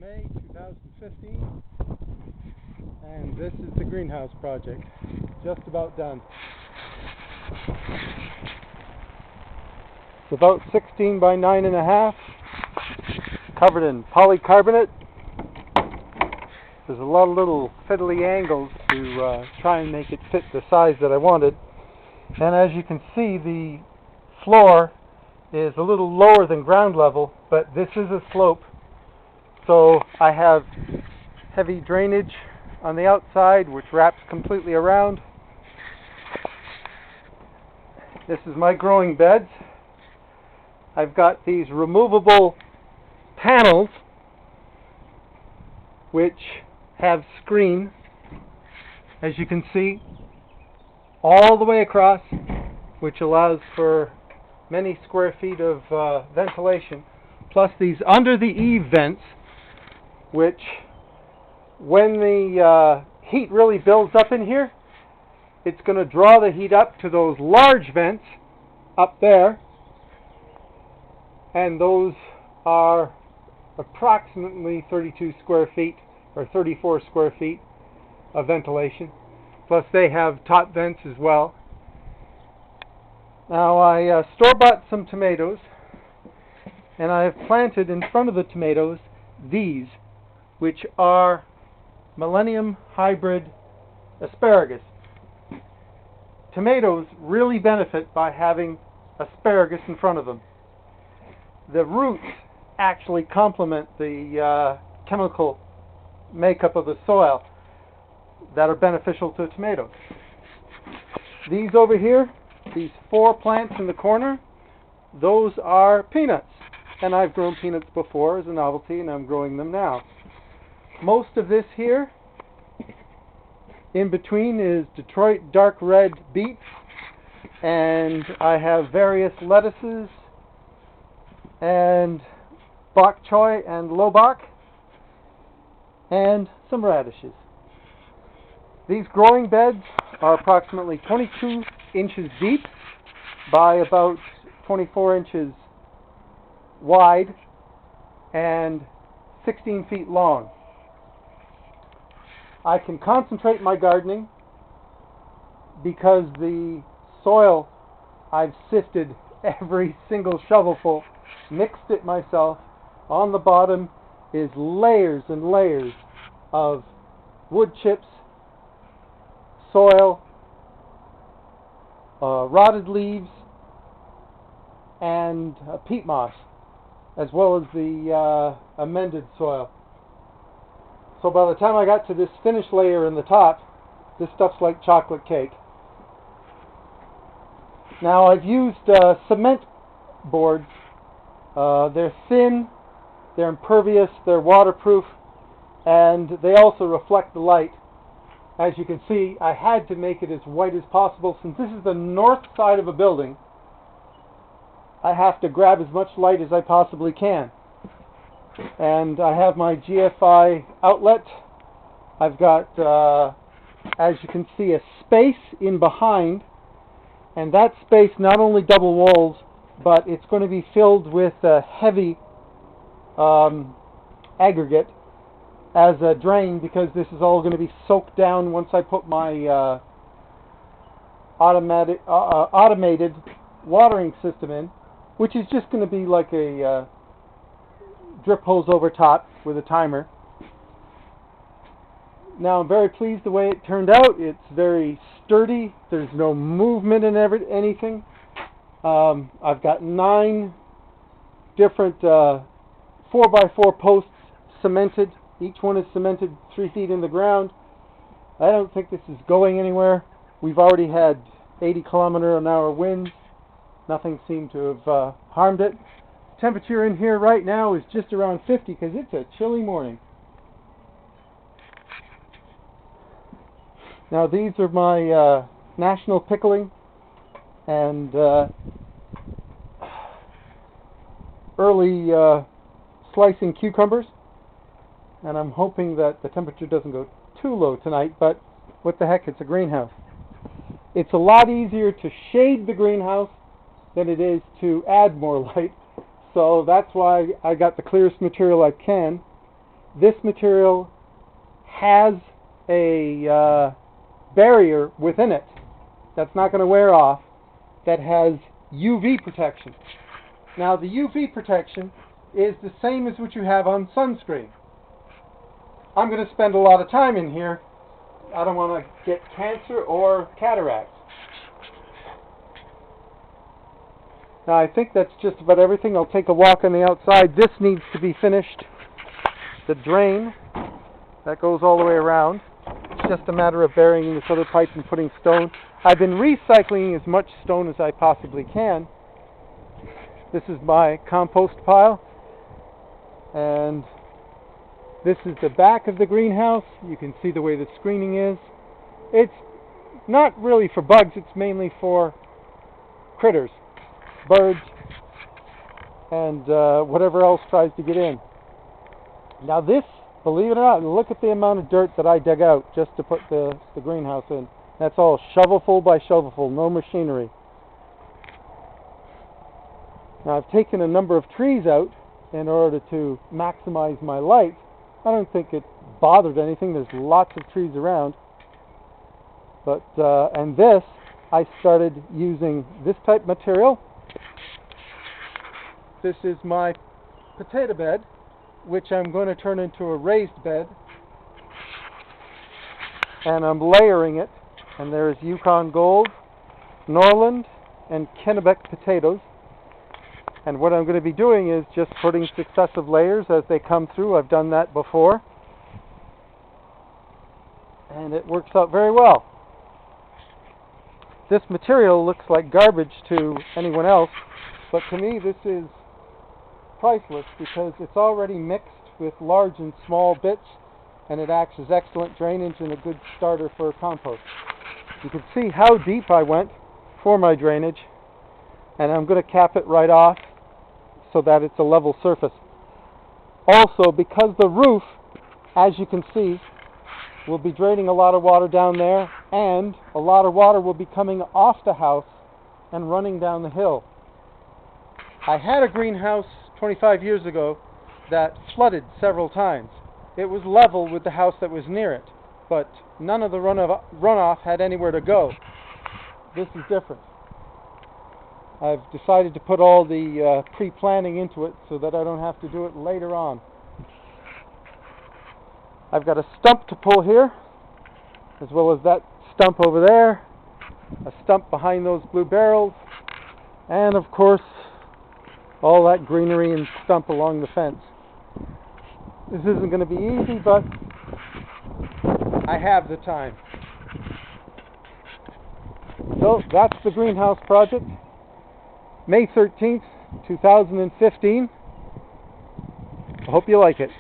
May 2015, and this is the greenhouse project, just about done. It's about 16 by 9.5, covered in polycarbonate. There's a lot of little fiddly angles to try and make it fit the size that I wanted. And as you can see, the floor is a little lower than ground level, but this is a slope. So I have heavy drainage on the outside, which wraps completely around. This is my growing beds. I've got these removable panels which have screen, as you can see, all the way across, which allows for many square feet of ventilation, plus these under the eave vents, which when the heat really builds up in here, it's going to draw the heat up to those large vents up there, and those are approximately 32 square feet or 34 square feet of ventilation, plus they have top vents as well. Now I store-bought some tomatoes, and I have planted in front of the tomatoes these, which are Millennium Hybrid asparagus. Tomatoes really benefit by having asparagus in front of them. The roots actually complement the chemical makeup of the soil that are beneficial to tomatoes. These over here, these 4 plants in the corner, those are peanuts. And I've grown peanuts before as a novelty, and I'm growing them now. Most of this here, in between, is Detroit dark red beets, and I have various lettuces and bok choy and lobak and some radishes. These growing beds are approximately 22 inches deep by about 24 inches wide and 16 feet long. I can concentrate my gardening because the soil I've sifted every single shovelful, mixed it myself. On the bottom is layers and layers of wood chips, soil, rotted leaves, and peat moss, as well as the amended soil. So by the time I got to this finished layer in the top, this stuff's like chocolate cake. Now I've used cement boards. They're thin, they're impervious, they're waterproof, and they also reflect the light. As you can see, I had to make it as white as possible. Since this is the north side of a building, I have to grab as much light as I possibly can. And I have my GFI outlet. I've got, as you can see, a space in behind, and that space not only double walls, but it's going to be filled with heavy aggregate as a drain, because this is all going to be soaked down once I put my automated watering system in, which is just going to be like a drip hose over top with a timer. Now I'm very pleased the way it turned out. It's very sturdy. There's no movement in anything. I've got 9 different 4x4 posts cemented. Each one is cemented 3 feet in the ground. I don't think this is going anywhere. We've already had 80-kilometer-an-hour winds. Nothing seemed to have harmed it. Temperature in here right now is just around 50 because it's a chilly morning. Now these are my national pickling and early slicing cucumbers, and I'm hoping that the temperature doesn't go too low tonight, but what the heck, it's a greenhouse. It's a lot easier to shade the greenhouse than it is to add more light. So that's why I got the clearest material I can. this material has a barrier within it that's not going to wear off, that has UV protection. Now the UV protection is the same as what you have on sunscreen. I'm going to spend a lot of time in here. I don't want to get cancer or cataracts. Now I think that's just about everything. I'll take a walk on the outside. This needs to be finished. The drain, that goes all the way around. It's just a matter of burying this other pipe and putting stone. I've been recycling as much stone as I possibly can. This is my compost pile. And this is the back of the greenhouse. You can see the way the screening is. It's not really for bugs, it's mainly for critters, birds, and whatever else tries to get in. Now this, believe it or not, look at the amount of dirt that I dug out just to put the greenhouse in. That's all shovelful by shovelful, no machinery. Now I've taken a number of trees out in order to maximize my light. I don't think it bothered anything. There's lots of trees around. But, and this, I started using this type of material. This is my potato bed, which I'm going to turn into a raised bed. And I'm layering it. And there's Yukon Gold, Norland, and Kennebec potatoes. And what I'm going to be doing is just putting successive layers as they come through. I've done that before. And it works out very well. This material looks like garbage to anyone else, but to me this is priceless because it's already mixed with large and small bits, and it acts as excellent drainage and a good starter for compost. You can see how deep I went for my drainage, and I'm going to cap it right off so that it's a level surface. Also, because the roof, as you can see, will be draining a lot of water down there, and a lot of water will be coming off the house and running down the hill. I had a greenhouse 25 years ago that flooded several times. It was level with the house that was near it, but none of the runoff had anywhere to go. This is different. I've decided to put all the pre-planning into it so that I don't have to do it later on. I've got a stump to pull here, as well as that stump over there, a stump behind those blue barrels, and of course all that greenery and stump along the fence. This isn't going to be easy, but I have the time. So that's the greenhouse project. May 13th, 2015. I hope you like it.